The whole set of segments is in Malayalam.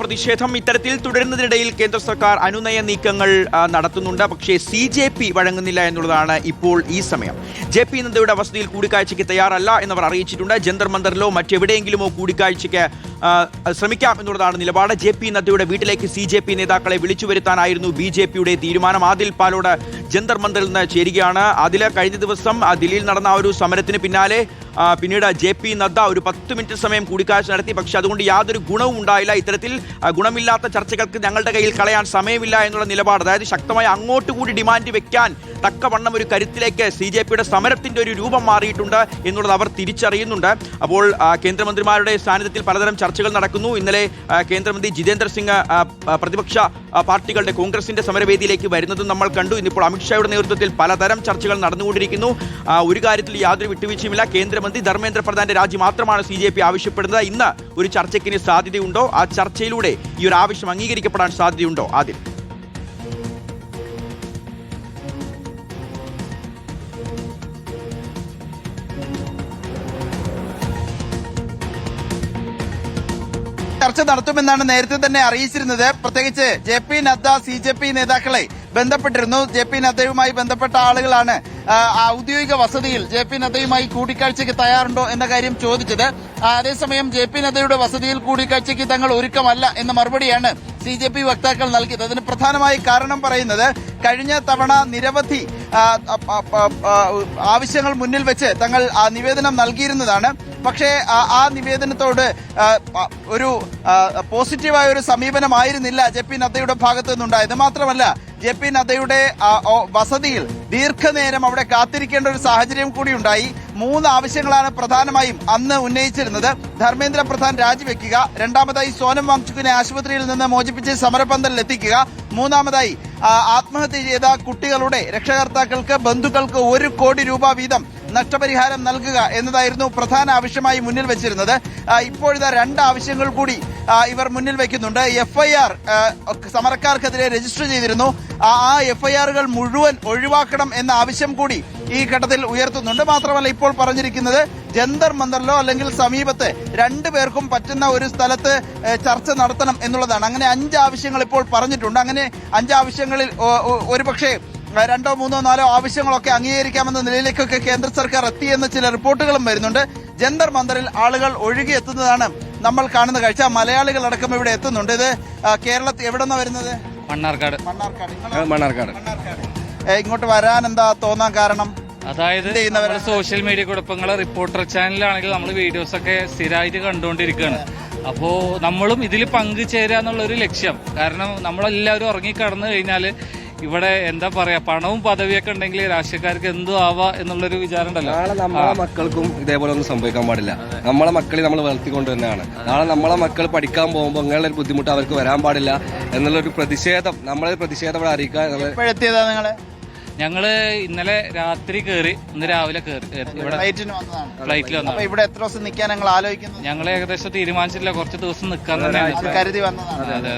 പ്രതിഷേധം ഇത്തരത്തിൽ തുടരുന്നതിനിടയിൽ കേന്ദ്ര സർക്കാർ അനുനയ നീക്കങ്ങൾ നടത്തുന്നുണ്ട്. പക്ഷേ CJP വഴങ്ങുന്നില്ല എന്നുള്ളതാണ് ഇപ്പോൾ ഈ സമയം. JP നദ്ദയുടെ വസതിയിൽ കൂടിക്കാഴ്ചയ്ക്ക് തയ്യാറല്ല എന്നവർ അറിയിച്ചിട്ടുണ്ട്. ജന്തർ മന്ദറിലോ മറ്റെവിടെയെങ്കിലുമോ കൂടിക്കാഴ്ചയ്ക്ക് ശ്രമിക്കാം എന്നുള്ളതാണ് നിലപാട്. JP നദ്ദയുടെ വീട്ടിലേക്ക് CJP നേതാക്കളെ വിളിച്ചു വരുത്താനായിരുന്നു BJPയുടെ തീരുമാനം. ആദിൽ പാലോട് ജന്തർ മന്ദറിൽ നിന്ന് ചേരുകയാണ്. അതിൽ കഴിഞ്ഞ ദിവസം ദില്ലിയിൽ നടന്ന ഒരു സമരത്തിന് പിന്നാലെ പിന്നീട് JP നദ്ദ ഒരു 10 മിനിറ്റ് സമയം കൂടിക്കാഴ്ച നടത്തി. പക്ഷെ അതുകൊണ്ട് യാതൊരു ഗുണവും ഉണ്ടായില്ല. ഇത്തരത്തിൽ ഗുണമില്ലാത്ത ചർച്ചകൾക്ക് ഞങ്ങളുടെ കയ്യിൽ കളയാൻ സമയമില്ല എന്നുള്ള നിലപാട്, അതായത് ശക്തമായി അങ്ങോട്ട് കൂടി ഡിമാൻഡ് വെക്കാൻ തക്കവണ്ണം ഒരു കരുത്തിലേക്ക് CJPയുടെ സമരത്തിന്റെ ഒരു രൂപം മാറിയിട്ടുണ്ട് എന്നുള്ളത് അവർ തിരിച്ചറിയുന്നുണ്ട്. അപ്പോൾ കേന്ദ്രമന്ത്രിമാരുടെ സാന്നിധ്യത്തിൽ പലതരം ചർച്ചകൾ നടക്കുന്നു. ഇന്നലെ കേന്ദ്രമന്ത്രി ജിതേന്ദ്ര സിംഗ് പ്രതിപക്ഷ പാർട്ടികളുടെ കോൺഗ്രസിന്റെ സമരവേദിയിലേക്ക് വരുന്നതും നമ്മൾ കണ്ടു. ഇന്നിപ്പോൾ അമിത്ഷായുടെ നേതൃത്വത്തിൽ പലതരം ചർച്ചകൾ നടന്നുകൊണ്ടിരിക്കുന്നു. ഒരു കാര്യത്തിൽ യാതൊരു വിട്ടുവീഴ്ചയുമില്ല. കേന്ദ്രമന്ത്രി ധർമ്മേന്ദ്ര പ്രധാന്റെ രാജി മാത്രമാണ് CJP ആവശ്യപ്പെടുന്നത്. ഇന്ന് ഒരു ചർച്ചയ്ക്കിന് സാധ്യതയുണ്ടോ? ആ ചർച്ചയിലൂടെ ഈ ഒരു ആവശ്യം അംഗീകരിക്കപ്പെടാൻ സാധ്യതയുണ്ടോ? ആദ്യം ചർച്ച നടത്തുമെന്നാണ് നേരത്തെ തന്നെ അറിയിച്ചിരുന്നത്. പ്രത്യേകിച്ച് JP നദ്ദ CJP നേതാക്കളെ ബന്ധപ്പെട്ടിരുന്നു. JP നദ്ദയുമായി ബന്ധപ്പെട്ട ആളുകളാണ് ഔദ്യോഗിക വസതിയിൽ JP നദ്ദയുമായി കൂടിക്കാഴ്ചയ്ക്ക് തയ്യാറുണ്ടോ എന്ന കാര്യം ചോദിച്ചത്. അതേസമയം JP നദ്ദയുടെ വസതിയിൽ കൂടിക്കാഴ്ചയ്ക്ക് തങ്ങൾ ഒരുക്കമല്ല എന്ന മറുപടിയാണ് CJP വക്താക്കൾ നൽകിയത്. അതിന് പ്രധാനമായി കാരണം പറയുന്നത്, കഴിഞ്ഞ തവണ നിരവധി ആവശ്യങ്ങൾ മുന്നിൽ വെച്ച് തങ്ങൾ നിവേദനം നൽകിയിരുന്നതാണ്. പക്ഷേ ആ നിവേദനത്തോട് ഒരു പോസിറ്റീവായ ഒരു സമീപനമായിരുന്നില്ല JP നദ്ദയുടെ ഭാഗത്തു നിന്നുണ്ടായത്. മാത്രമല്ല JP നദ്ദയുടെ വസതിയിൽ ദീർഘനേരം അവിടെ കാത്തിരിക്കേണ്ട ഒരു സാഹചര്യം കൂടി ഉണ്ടായി. 3 ആവശ്യങ്ങളാണ് പ്രധാനമായും അന്ന് ഉന്നയിച്ചിരുന്നത്. ധർമ്മേന്ദ്ര പ്രധാൻ രാജിവെക്കുക, രണ്ടാമതായി സോനം വാങ്ചുക്കിനെ ആശുപത്രിയിൽ നിന്ന് മോചിപ്പിച്ച് സമരപന്തലിൽ എത്തിക്കുക, മൂന്നാമതായി ആത്മഹത്യ ചെയ്ത കുട്ടികളുടെ രക്ഷകർത്താക്കൾക്ക് ബന്ധുക്കൾക്ക് 1 കോടി രൂപ വീതം നഷ്ടപരിഹാരം നൽകുക എന്നതായിരുന്നു പ്രധാന ആവശ്യമായി മുന്നിൽ വെച്ചിരുന്നത്. ഇപ്പോഴത്തെ 2 ആവശ്യങ്ങൾ കൂടി ഇവർ മുന്നിൽ വെക്കുന്നുണ്ട്. FIR സമരക്കാർക്കെതിരെ രജിസ്റ്റർ ചെയ്തിരുന്നു. ആ FIRകൾ മുഴുവൻ ഒഴിവാക്കണം എന്ന ആവശ്യം കൂടി ഈ ഘട്ടത്തിൽ ഉയർത്തുന്നുണ്ട്. മാത്രമല്ല ഇപ്പോൾ പറഞ്ഞിരിക്കുന്നത് ജന്തർ മന്ദറിലോ അല്ലെങ്കിൽ സമീപത്ത് 2 പേർക്കും പറ്റുന്ന ഒരു സ്ഥലത്ത് ചർച്ച നടത്തണം എന്നുള്ളതാണ്. അങ്ങനെ 5 ആവശ്യങ്ങൾ ഇപ്പോൾ പറഞ്ഞിട്ടുണ്ട്. അങ്ങനെ 5 ആവശ്യങ്ങളിൽ ഒരുപക്ഷെ 2, 3, 4 ആവശ്യങ്ങളൊക്കെ അംഗീകരിക്കാമെന്ന നിലയിലേക്കൊക്കെ കേന്ദ്ര സർക്കാർ എത്തിയെന്ന് ചില റിപ്പോർട്ടുകളും വരുന്നുണ്ട്. ജന്തർ മന്ദറിൽ ആളുകൾ ഒഴുകി എത്തുന്നതാണ് നമ്മൾ കാണുന്ന കാഴ്ച. മലയാളികൾ അടക്കം ഇവിടെ എത്തുന്നുണ്ട്. ഇത് കേരളത്തിൽ എവിടെ നിന്നാണ് വരുന്നത്? മണ്ണാർക്കാട്. ഇങ്ങോട്ട് വരാൻ എന്താ തോന്നാൻ കാരണം? അതായത് സോഷ്യൽ മീഡിയ കുഴപ്പങ്ങള് റിപ്പോർട്ടർ ചാനലാണെങ്കിൽ നമ്മൾ വീഡിയോസ് ഒക്കെ സ്ഥിരമായിട്ട് കണ്ടുകൊണ്ടിരിക്കുകയാണ്. അപ്പോ നമ്മളും ഇതിൽ പങ്കുചേരുക എന്നുള്ളൊരു ലക്ഷ്യം. കാരണം നമ്മളെല്ലാവരും ഉറങ്ങിക്കടന്നു കഴിഞ്ഞാല് ഇവിടെ എന്താ പറയാ, പണവും പദവിയൊക്കെ ഉണ്ടെങ്കിൽ രാഷ്ട്രീയക്കാർക്ക് എന്തും ആവാ എന്നുള്ളൊരു വിചാരം ഉണ്ടല്ലോ. നാളെ നമ്മളെ മക്കൾക്കും ഇതേപോലെ ഒന്നും സംഭവിക്കാൻ പാടില്ല. നമ്മളെ മക്കളെ നമ്മൾ വളർത്തിക്കൊണ്ട് തന്നെയാണ്. നാളെ നമ്മളെ മക്കൾ പഠിക്കാൻ പോകുമ്പോൾ ഇങ്ങനെ ഒരു ബുദ്ധിമുട്ട് അവർക്ക് വരാൻ പാടില്ല എന്നുള്ളൊരു പ്രതിഷേധം, നമ്മളെ പ്രതിഷേധം ഇവിടെ അറിയിക്കാൻ. ഞങ്ങള് ഇന്നലെ രാത്രി കയറി, ഇന്ന് രാവിലെ കയറി ഇവിടെ ഫ്ലൈറ്റിൽ വന്നു. ഇവിടെ എത്ര ദിവസം നിൽക്കാൻ ഞങ്ങൾ ആലോചിക്കുന്നു? ഞങ്ങൾ ഏകദേശം തീരുമാനിച്ചില്ല, കുറച്ച് ദിവസം നിൽക്കാൻ തന്നെ കരുതി വന്നതാണ്. അതെ.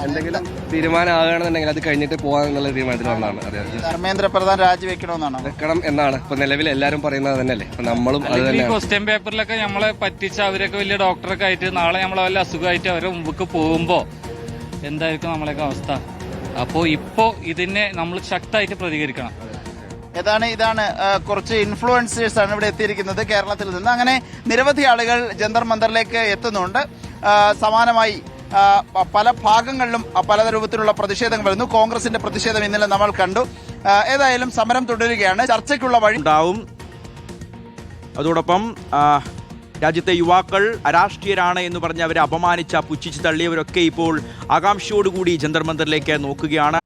എന്തെങ്കിലും തീരുമാനം ആകുകയാണെന്നുണ്ടെങ്കിൽ അത് കഴിഞ്ഞിട്ട് പോകാന്നുള്ള തീരുമാനത്തിൽ വന്നതാണ്. ധർമ്മേന്ദ്ര പ്രധാൻ രാജിവെക്കണമെന്നാണ് വെക്കണം എന്നാണ് ഇപ്പൊ നിലവിൽ എല്ലാവരും പറയുന്നത് തന്നെയല്ലേ. അപ്പൊ നമ്മളും ഈ ക്വസ്റ്റ്യൻ പേപ്പറിലൊക്കെ നമ്മളെ പറ്റിച്ച അവരൊക്കെ വലിയ ഡോക്ടറൊക്കെ ആയിട്ട് നാളെ നമ്മളെ വല്ല അസുഖമായിട്ട് അവരെ മുമ്പ് പോകുമ്പോ എന്തായിരിക്കും നമ്മളൊക്കെ അവസ്ഥ? അപ്പോ ഇപ്പോ ഇതിനെ നമ്മൾ ശക്തമായിട്ട് പ്രതികരിക്കണം. ഇതാണ് കുറച്ച് ഇൻഫ്ലുവൻസേഴ്സ് ആണ് ഇവിടെ എത്തിയിരിക്കുന്നത് കേരളത്തിൽ നിന്ന്. അങ്ങനെ നിരവധി ആളുകൾ ജന്തർ മന്ദറിലേക്ക് എത്തുന്നുണ്ട്. സമാനമായി പല ഭാഗങ്ങളിലും പല രൂപത്തിലുള്ള പ്രതിഷേധങ്ങൾ വരുന്നു. കോൺഗ്രസിന്റെ പ്രതിഷേധം ഇന്നലെ നമ്മൾ കണ്ടു. ഏതായാലും സമരം തുടരുകയാണ്. ചർച്ചയ്ക്കുള്ള വഴി ഉണ്ടാവും. അതോടൊപ്പം രാജ്യത്തെ യുവാക്കൾ അരാഷ്ട്രീയരാണ് എന്ന് പറഞ്ഞ് അവരെ അപമാനിച്ച, പുച്ഛിച്ച് തള്ളിയവരൊക്കെ ഇപ്പോൾ ആകാംക്ഷയോടുകൂടി ജന്തർ മന്ദറിലേക്ക് നോക്കുകയാണ്.